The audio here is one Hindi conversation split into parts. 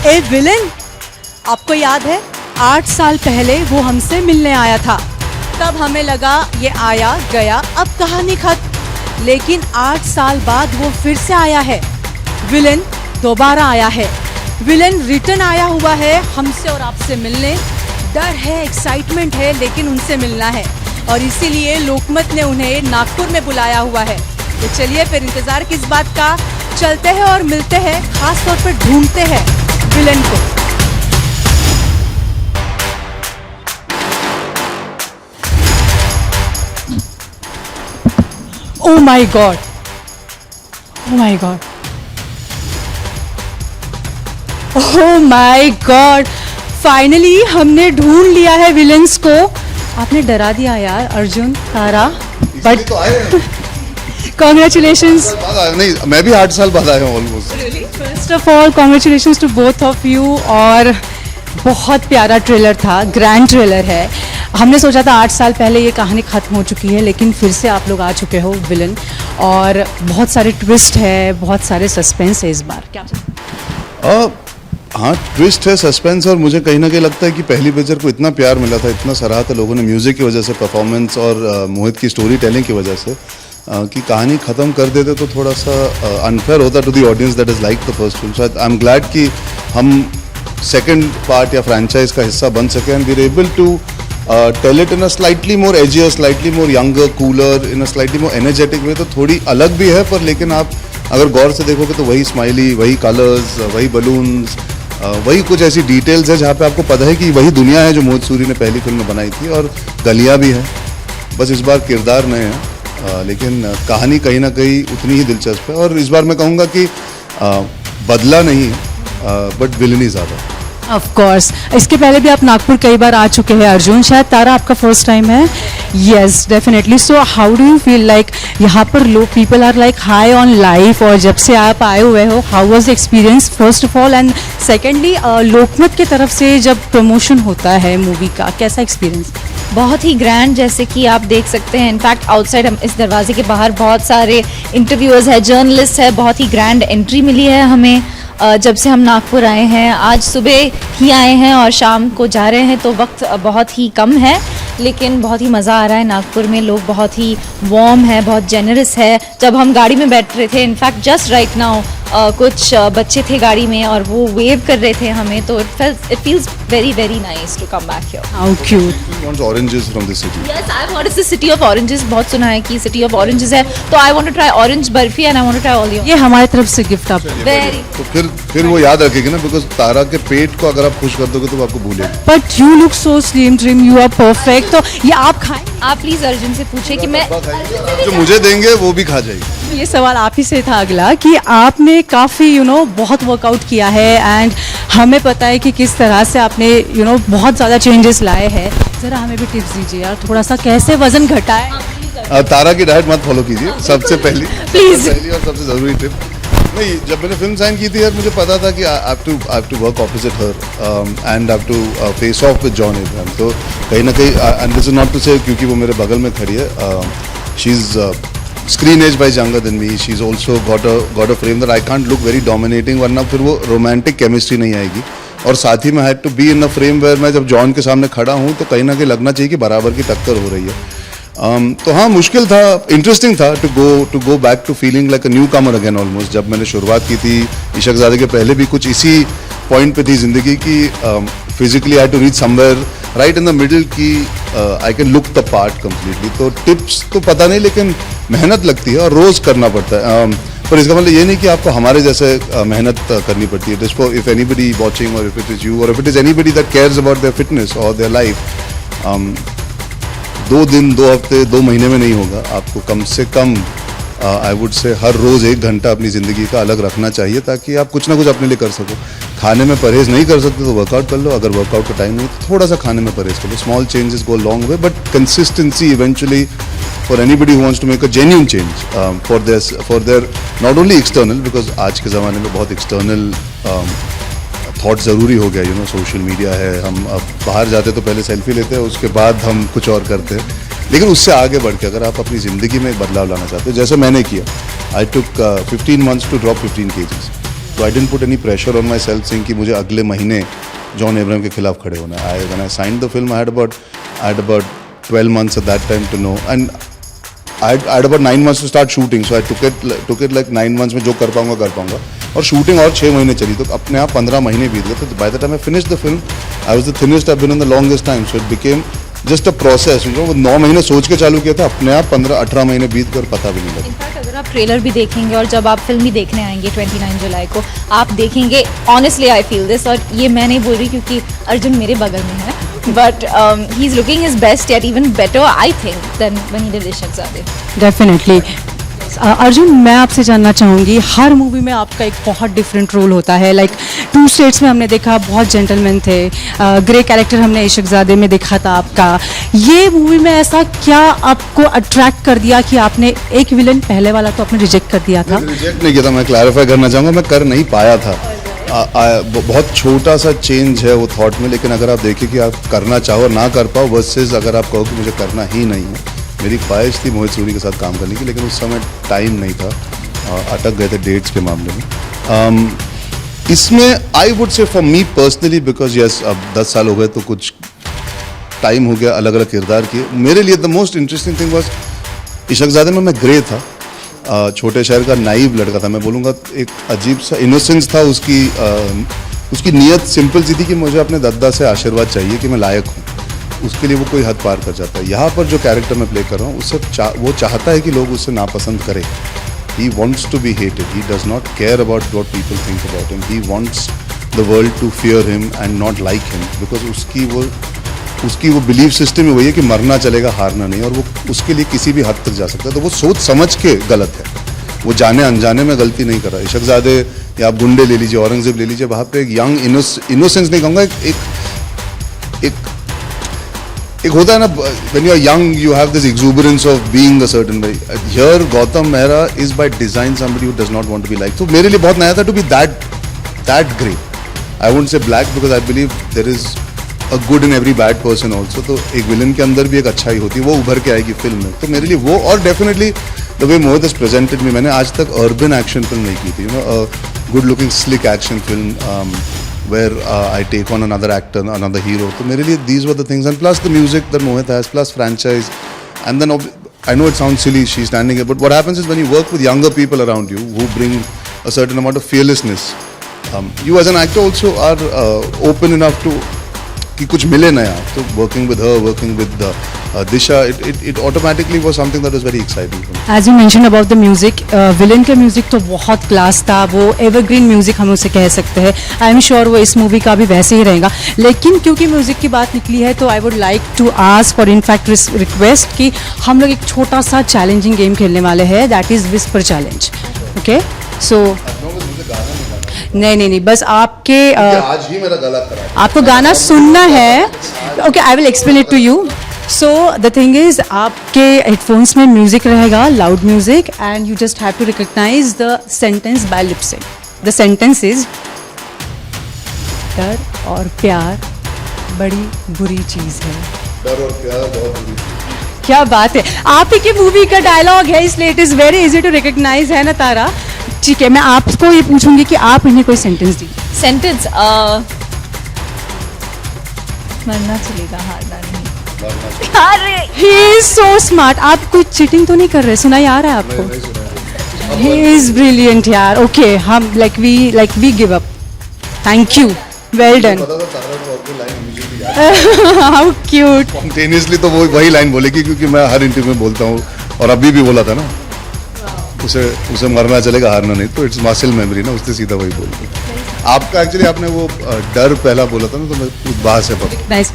ए विलन, आपको याद है 8 साल पहले वो हमसे मिलने आया था। तब हमें लगा ये आया गया, अब कहानी खत्म। लेकिन 8 साल बाद वो फिर से आया है। विलन दोबारा आया है। विलन रिटर्न आया हुआ है हमसे और आपसे मिलने। डर है, एक्साइटमेंट है, लेकिन उनसे मिलना है और इसीलिए लोकमत ने उन्हें नागपुर में बुलाया हुआ है। तो चलिए फिर इंतजार किस बात का, चलते हैं और मिलते हैं, खास तौर पर ढूंढते हैं विलन को। Oh my God! Oh my God! Oh my God! Finally हमने ढूंढ लिया है विलन्स को। आपने डरा दिया यार अर्जुन, तारा, बट कॉन्ग्रेचुलेशंस। नहीं, मैं भी 8 साल बाद आया हूँ almost. First of all congratulations to both of you. और बहुत प्यारा ट्रेलर था, ग्रैंड ट्रेलर है। हमने सोचा था 8 साल पहले ये कहानी ख़त्म हो चुकी है, लेकिन फिर से आप लोग आ चुके हो विलन, और बहुत सारे ट्विस्ट है, बहुत सारे सस्पेंस है इस बार। क्या हाँ, ट्विस्ट है, सस्पेंस, और मुझे कहीं ना कहीं लगता है कि पहली पिक्चर को इतना प्यार मिला था, इतना सराहा था लोगों ने म्यूज़िक की वजह से, परफॉर्मेंस और मोहित की स्टोरी टेलिंग की वजह से, कि कहानी ख़त्म कर देते तो थोड़ा सा अनफेयर होता to the audience that is like the first film. So I am glad कि हम सेकेंड पार्ट या फ्रेंचाइज का हिस्सा बन सके and we are able to tell it in a slightly more edgier, slightly more younger, cooler, in a slightly more energetic way. तो थोड़ी अलग भी है, पर लेकिन आप अगर गौर से देखोगे तो वही स्माइली, वही कलर्स, वही बलून्स, वही कुछ ऐसी डिटेल्स है जहाँ पे आपको पता है कि वही दुनिया है जो मोहित सूरी ने पहली फिल्म में बनाई थी, और गलियाँ भी हैं। बस इस बार किरदार नए हैं, लेकिन कहानी कहीं ना कहीं उतनी ही दिलचस्प है। और इस बार मैं कहूँगा कि बदला नहीं है, बट विलनी ज़्यादा। ऑफ कोर्स, इसके पहले भी आप नागपुर कई बार आ चुके हैं अर्जुन, शायद तारा आपका फर्स्ट टाइम है। Yes definitely. So how do you feel, like यहाँ पर लोग people are like high on life, और जब से आप आए हुए हो, how was the experience first of all, and secondly Lokmat की तरफ से जब प्रमोशन होता है मूवी का, कैसा एक्सपीरियंस? बहुत ही ग्रैंड, जैसे कि आप देख सकते हैं। इनफैक्ट आउटसाइड हम इस दरवाजे के बाहर बहुत सारे इंटरव्यूअर्स है, जर्नलिस्ट है, बहुत ही ग्रैंड एंट्री मिली है हमें जब से हम नागपुर आए हैं। आज सुबह ही आए हैं और शाम को जा रहे हैं, तो वक्त बहुत ही कम है, लेकिन बहुत ही मज़ा आ रहा है नागपुर में। लोग बहुत ही वार्म है, बहुत जेनरस है। जब हम गाड़ी में बैठ रहे थे, इनफैक्ट जस्ट राइट नाउ कुछ बच्चे थे गाड़ी में और वो वेव कर रहे थे हमें, तो it feels very very nice to come back here. How cute. wants oranges from the city. Yes, I've heard it's the city of oranges. बहुत सुना है कि city of oranges है, तो I want to try orange barfi and I want to try all your. ये हमारी तरफ से गिफ्ट आप। Very. तो फिर वो याद रखेगी ना, बिकॉज तारा के पेट को अगर आप खुश कर दोगे तो वो आपको भूलेगी। But you look so slim trim, you are perfect. तो ये आप खाएं? आप प्लीज अर्जुन से पूछे कि मैं जो मुझे देंगे वो भी खा जाएगी। ये सवाल आप ही से था अगला, कि आपने काफ़ी बहुत वर्कआउट किया है, एंड हमें पता है कि किस तरह से आपने बहुत ज़्यादा चेंजेस लाए हैं। ज़रा हमें भी टिप्स दीजिए यार, थोड़ा सा कैसे वजन घटाए। तारा की डाइट मत फॉलो कीजिए, सबसे पहली Please. पहली और सबसे ज़रूरी टिप। नहीं, जब मैंने फिल्म साइन की थी यार, मुझे पता था कि I have to work opposite her and have to face off with John Abraham. तो कहीं ना कहीं, and this is not to say क्योंकि वो मेरे बगल में खड़ी है, she is screen age wise younger than me, she is also got a frame that I can't look very dominating, वरना फिर वो रोमांटिक केमिस्ट्री नहीं आएगी। और साथ ही मैं had to be in a frame where मैं जब जॉन के सामने खड़ा हूँ तो कहीं ना कहीं लगना चाहिए कि बराबर की टक्कर हो रही है। तो हाँ, मुश्किल था, इंटरेस्टिंग था to go back to feeling like a newcomer again almost. जब मैंने शुरुआत की थी इशकजादे के पहले भी कुछ इसी पॉइंट पे थी जिंदगी की, physically I to reach somewhere right in the middle की I can look the part completely. तो टिप्स तो पता नहीं, लेकिन मेहनत लगती है और रोज़ करना पड़ता है। पर इसका मतलब ये नहीं कि आपको हमारे जैसे मेहनत करनी पड़ती है। It is for if anybody watching, और इफ इट इज़ यू, और if it is anybody that cares about their fitness और देयर लाइफ, 2 दिन, 2 हफ्ते, 2 महीने में नहीं होगा। आपको कम से कम आई वुड से हर रोज़ 1 घंटा अपनी ज़िंदगी का अलग रखना चाहिए, ताकि आप कुछ ना कुछ अपने लिए कर सको। खाने में परहेज़ नहीं कर सकते तो वर्कआउट कर लो, अगर वर्कआउट का टाइम नहीं तो थोड़ा सा खाने में परहेज़ कर लो। Small changes go long way, but consistency eventually for anybody who wants to make a genuine change for their not only external, because आज के ज़माने में बहुत एक्सटर्नल थॉट ज़रूरी हो गया। सोशल मीडिया है, हम अब बाहर जाते तो पहले सेल्फी लेते हैं, उसके बाद हम कुछ और करते हैं। लेकिन उससे आगे बढ़ के अगर आप अपनी ज़िंदगी में एक बदलाव लाना चाहते हो, जैसे मैंने किया, आई टुक 15 months टू ड्रॉप 15 kgs। तो I didn't put any pressure on my self saying कि मुझे अगले महीने जॉन अब्राहम के खिलाफ खड़े होना है. When I signed the film, I had about 12 months at that time to know, and I had about 9 months to start shooting, so I took it like 9 months में जो कर पाऊंगा और शूटिंग और 6 महीने चली, तो अपने आप 15 महीने बीत गए. तो by the time I finish the film I was the thinnest I been in the longest time, so it became just a process. वो 9 महीने सोच के चालू किया था, अपने आप 15-18 महीने बीत कर पता भी नहीं लगा. इनफैक्ट अगर आप ट्रेलर भी देखेंगे और जब आप फिल्म भी देखने आएंगे 29 जुलाई को, आप देखेंगे, ऑनेस्टली आई फील दिस, और ये मैं नहीं बोल रही क्योंकि अर्जुन मेरे बगल में है, but he is looking his best at even better I think than when he did Ishaqzaade. Definitely. Arjun, मैं आपसे जानना चाहूँगी, हर मूवी में आपका एक बहुत डिफरेंट रोल होता है. लाइक 2 स्टेट्स में हमने देखा बहुत जेंटलमैन थे, ग्रे कैरेक्टर हमने इशकज़ादे में देखा था आपका. ये मूवी में ऐसा क्या आपको अट्रैक्ट कर दिया कि आपने एक विलन, पहले वाला तो आपने रिजेक्ट कर दिया था? रिजेक्ट नहीं किया था, मैं क्लैरिफाई करना चाहूँगा, मैं कर नहीं पाया था. बहुत छोटा सा चेंज है वो थॉट में, लेकिन अगर आप देखिए कि आप करना चाहो और ना कर पाओ वर्सेस अगर आप कहो कि मुझे करना ही नहीं है. मेरी ख्वाहिश थी मोहित सूरी के साथ काम करने की, लेकिन उस समय टाइम नहीं था, अटक गए थे डेट्स के मामले में. इसमें I would say for me personally, because yes अब 10 साल हो गए तो कुछ टाइम हो गया, अलग अलग किरदार किए. मेरे लिए the most interesting thing was Ishaqzaade में मैं ग्रे था, छोटे शहर का नाइव लड़का था. मैं बोलूँगा एक अजीब सा इनोसेंस था उसकी नीयत सिंपल सी थी कि मुझे अपने दादा से आशीर्वाद चाहिए कि मैं लायक हूँ. उसके लिए वो कोई हद पार कर जाता है. यहाँ पर जो कैरेक्टर मैं प्ले कर रहा हूँ उससे वो चाहता है कि लोग उससे नापसंद करें. He wants to be hated, he does not care about what people think about him, he wants the world to fear him and not like him, because उसकी वो बिलीफ सिस्टम ही वही है कि मरना चलेगा, हारना नहीं, और वो उसके लिए किसी भी हद तक जा सकता है. तो वो सोच समझ के गलत है, वो जाने अनजाने में गलती नहीं कर रहा. इशकज़ादे या आप गुंडे ले लीजिए, औरंगजेब ले लीजिए, वहाँ पे एक यंग इनोसेंस नहीं कहूँगा, एक होता है ना, when you are young you have this exuberance of being a certain way. Here Gautam Mehra is by design somebody who does not want to be like. तो मेरे लिए बहुत नया था to be that grey. I won't say black because I believe there is a good in every bad person also. तो एक विलन के अंदर भी एक अच्छाई होती है, वो उभर के आएगी फिल्म में. तो मेरे लिए वो, और definitely the way Mohit has presented me, मैंने आज तक अर्बन एक्शन फिल्म नहीं की थी, you know, a good looking slick action film where I take on another actor, another hero. So मेरे लिए these were the things, and plus the music that Mohit has, plus franchise, and then I know it sounds silly, she's standing here, but what happens is when you work with younger people around you who bring a certain amount of fearlessness, you as an actor also are open enough to कि कुछ मिले नया. तो working with her, working with Disha, it automatically was something that was very exciting for me. As you mentioned about the music, villain का म्यूजिक तो बहुत क्लास था, वो एवरग्रीन म्यूजिक हम उसे कह सकते हैं. आई एम श्योर वो इस मूवी का भी वैसे ही रहेगा. लेकिन क्योंकि म्यूजिक की बात निकली है तो I would like to ask, और इनफैक्ट रिक्वेस्ट कि हम लोग एक छोटा सा चैलेंजिंग गेम खेलने वाले हैं, that is whisper challenge. Okay, so नहीं, बस आपके आज ही मेरा गला खराब है. आपको गाना सुनना है. Okay, I will explain it to you. So the thing is, आपके हेडफोन्स में म्यूजिक रहेगा, loud music, and you just have to recognise the sentence by lip sync. The sentence is, डर और प्यार बड़ी बुरी चीज है. डर और प्यार बहुत बुरी चीज़. क्या बात है, आप ही की मूवी का डायलॉग है, इसलिए it is very easy to recognise, है ना तारा? ठीक है, मैं आपको ये पूछूंगी कि आप इन्हें कोई सेंटेंस दीजिए. सेंटेंस, मरना चलेगा, हारना नहीं. अरे ही इज सो स्मार्ट. आप कोई चीटिंग तो नहीं कर रहे? सुना आ रहा है आपको? ही इज ब्रिलियंट यार. ओके, हम like we give up. Thank you, well done. How cute. Spontaneously तो वो वही लाइन बोलेगी, क्योंकि मैं हर इंटरव्यू में बोलता हूँ, और अभी भी बोला था ना, उसे मरना चलेगा, हारना नहीं. तो इट्स मसल मेमोरी ना, उससे सीधा वही बोलते हैं. आपका एक्चुअली आपने वो डर पहला बोला था ना, तो मैं बाहर से पता. Nice,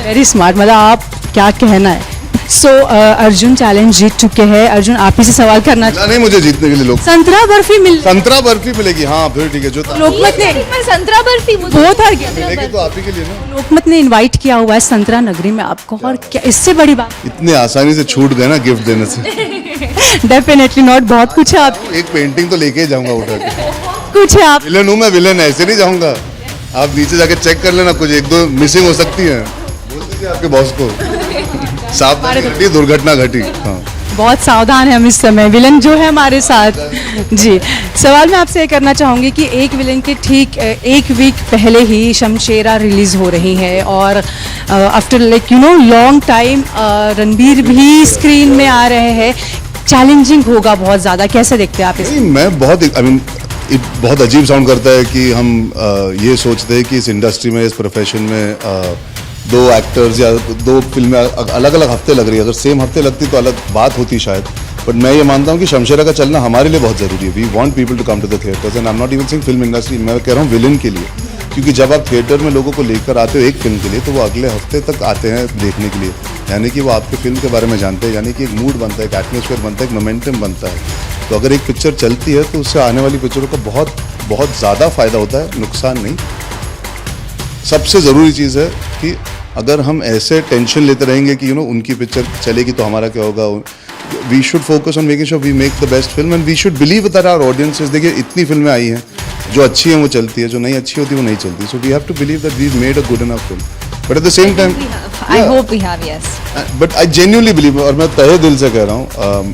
very smart. मतलब आप क्या कहना है. सो अर्जुन चैलेंज जीत चुके हैं. अर्जुन, आप ही से सवाल करना नहीं, मुझे जीतने के लिए लोग संतरा बर्फी मिलेगी. हाँ फिर ठीक है. जो लोकमत ने संतरा बर्फी बहुत हर गया, मिलेगी तो आप ही के लिए ना. लोकमत ने इनवाइट किया हुआ है संतरा नगरी में आपको, और क्या इससे बड़ी बात. इतने आसानी से छूट गए ना गिफ्ट देने से. Definitely not. बहुत कुछ है आप. एक पेंटिंग तो लेके ही जाऊंगा उठा के. कुछ है आप. विलन हूँ मैं, विलन ऐसे नहीं जाऊंगा. आप नीचे जाके चेक कर लेना, कुछ 1-2 मिसिंग हो सकती है. बोल दीजिए आपके बॉस को, सावधानी घटी, दुर्घटना घटी. हाँ. बहुत सावधान है हम इस समय, विलन जो है हमारे साथ। जी, सवाल मैं आपसे ये करना चाहूँगी कि एक विलन के ठीक एक वीक पहले ही शमशेरा रिलीज हो रही है और after like you know long time Ranbir भी स्क्रीन में आ रहे हैं। चैलेंजिंग होगा बहुत ज़्यादा, कैसे देखते हैं आप इसे? नहीं, मैं बहुत बहुत अजीब साउंड करता है कि हम ये सोचते हैं कि इस इंडस्ट्री में, इस प्रोफेशन में दो एक्टर्स या दो फिल्में अलग अलग हफ्ते लग रही है। अगर सेम हफ्ते लगती तो अलग बात होती शायद, बट मैं ये मानता हूँ कि शमशेरा का चलना हमारे लिए बहुत ज़रूरी है। We want people to come to the theatres and I am not even saying film industry, मैं कह रहा हूँ विलन के लिए, क्योंकि जब आप थिएटर में लोगों को लेकर आते हो एक फिल्म के लिए तो वो अगले हफ्ते तक आते हैं देखने के लिए, यानी कि वो आपके फिल्म के बारे में जानते हैं, यानी कि एक मूड बनता है, एक एटमॉस्फेयर बनता है, एक मोमेंटम बनता है। तो अगर एक पिक्चर चलती है तो उससे आने वाली पिक्चरों को बहुत बहुत ज़्यादा फ़ायदा होता है, नुकसान नहीं। सबसे ज़रूरी चीज़ है कि अगर हम ऐसे टेंशन लेते रहेंगे कि उनकी पिक्चर चलेगी तो हमारा क्या होगा, we should focus on making sure we make the best film and we should believe that our audiences. देखिए इतनी फिल्में आई हैं, जो अच्छी हैं वो चलती है, जो नहीं अच्छी होती वो नहीं चलती। So we have to believe that we made a good enough film, but at the same time I hope we have, yes. But I genuinely believe, और मैं तहे दिल से कह रहा हूँ,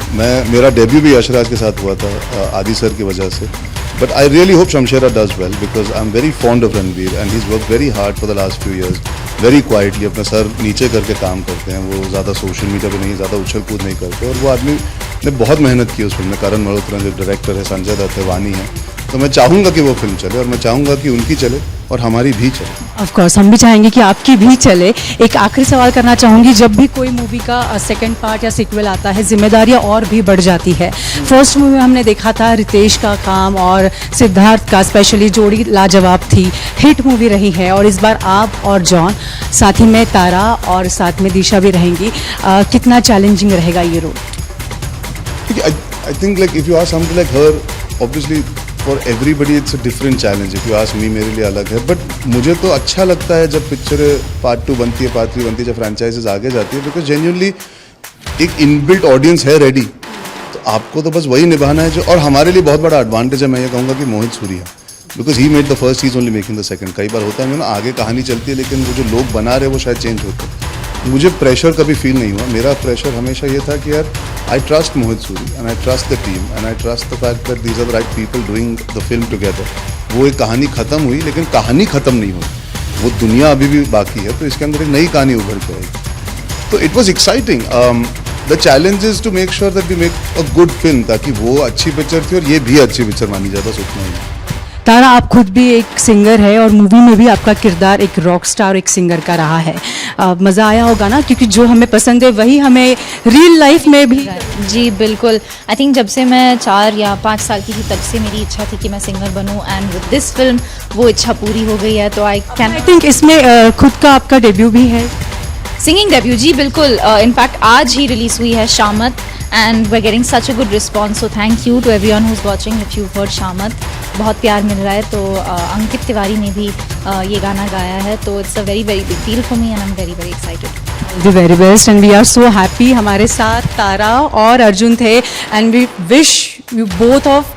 मेरा डेब्यू भी यशराज के साथ हुआ था आदि सर की वजह से, but I really hope Shamshera does well because I am very fond of Ranbir and he is work very hard for the last few years, very quietly अपना सर नीचे करके काम करते हैं। वो ज़्यादा सोशल मीडिया पे नहीं, ज़्यादा उछल कूद नहीं करते, और वो आदमी ने बहुत मेहनत की उस फिल्म में। करण मल्होत्रा जो डायरेक्टर है, संजय दत्त है, वानी है, तो मैं चाहूँगा कि वो फिल्म चले और मैं चाहूँगा कि उनकी चले और हमारी भी चले। ऑफ कोर्स हम भी चाहेंगे कि आपकी भी चले। एक आखिरी सवाल करना चाहूँगी, जब भी कोई मूवी का सेकंड पार्ट या सीक्वल आता है जिम्मेदारियाँ और भी बढ़ जाती है। फर्स्ट मूवी में हमने देखा था रितेश का काम और सिद्धार्थ का स्पेशली जोड़ी लाजवाब थी, हिट मूवी रही है, और इस बार आप और जॉन, साथ ही में तारा और साथ में दिशा भी रहेंगी। कितना चैलेंजिंग रहेगा ये role? I think like if you ask somebody like her, obviously for everybody it's a different challenge. If you ask me, मेरे लिए अलग है, बट मुझे तो अच्छा लगता है जब पिक्चर पार्ट 2 बनती है, पार्ट 3 बनती है, जब फ्रेंचाइजेस आगे जाती है, बिकॉज जेन्युइनली एक इनबिल्ट ऑडियंस है रेडी, तो आपको तो बस वही निभाना है जो। और हमारे लिए बहुत बड़ा एडवांटेज है, मैं ये कहूँगा कि Mohit Surya, because he made the first, he is only making the second. कई बार होता है ना, आगे कहानी चलती है लेकिन वो जो लोग बना रहे वो शायद चेंज होते हैं। मुझे प्रेशर कभी फील नहीं हुआ, मेरा प्रेशर हमेशा ये था कि यार I trust Mohit Suri and I trust the team and I trust the fact that these are the right people doing the film together. वो एक कहानी खत्म हुई लेकिन कहानी खत्म नहीं हुई, वो दुनिया अभी भी बाकी है, तो इसके अंदर एक नई कहानी उभर के आएगी। तो it was exciting. The challenge is to make sure that we make a good film, ताकि वो अच्छी पिक्चर थी और ये भी अच्छी पिक्चर मानी जाए, बस उतना ही। तारा, आप खुद भी एक सिंगर है और मूवी में भी आपका किरदार एक रॉक स्टार, एक सिंगर का रहा है। मज़ा आया होगा ना, क्योंकि जो हमें पसंद है वही हमें रियल लाइफ में भी। जी बिल्कुल। आई थिंक जब से मैं 4 या 5 साल की थी तब से मेरी इच्छा थी कि मैं सिंगर बनूं, एंड विद दिस फिल्म वो इच्छा पूरी हो गई है। तो आई थिंक इसमें खुद का आपका डेब्यू भी है, सिंगिंग डेब्यू। जी बिल्कुल। इनफैक्ट आज ही रिलीज हुई है Shamat, and we are getting such a good response, so thank you to everyone who is watching. If you heard Shamat, बहुत प्यार मिल रहा है। तो अंकित तिवारी ने भी ये गाना गाया है, तो it's a very very big deal for me and I am very very excited. The very best and we are so happy. हमारे साथ तारा और अर्जुन थे and we wish you both of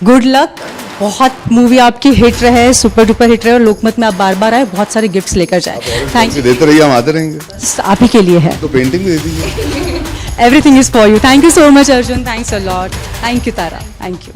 good luck. बहुत मूवी आपकी हिट रहे, सुपर डुपर हिट रहे, और लोकमत में आप बार बार आए, बहुत सारे गिफ्ट्स लेकर जाए। Thank you. देते रहिए, हम आते रहेंगे। आप ही के लिए है, तो पेंटिंग भी दे दीजिए। Everything is for you. Thank you so much Arjun, thanks a lot. Thank you Tara, thank you.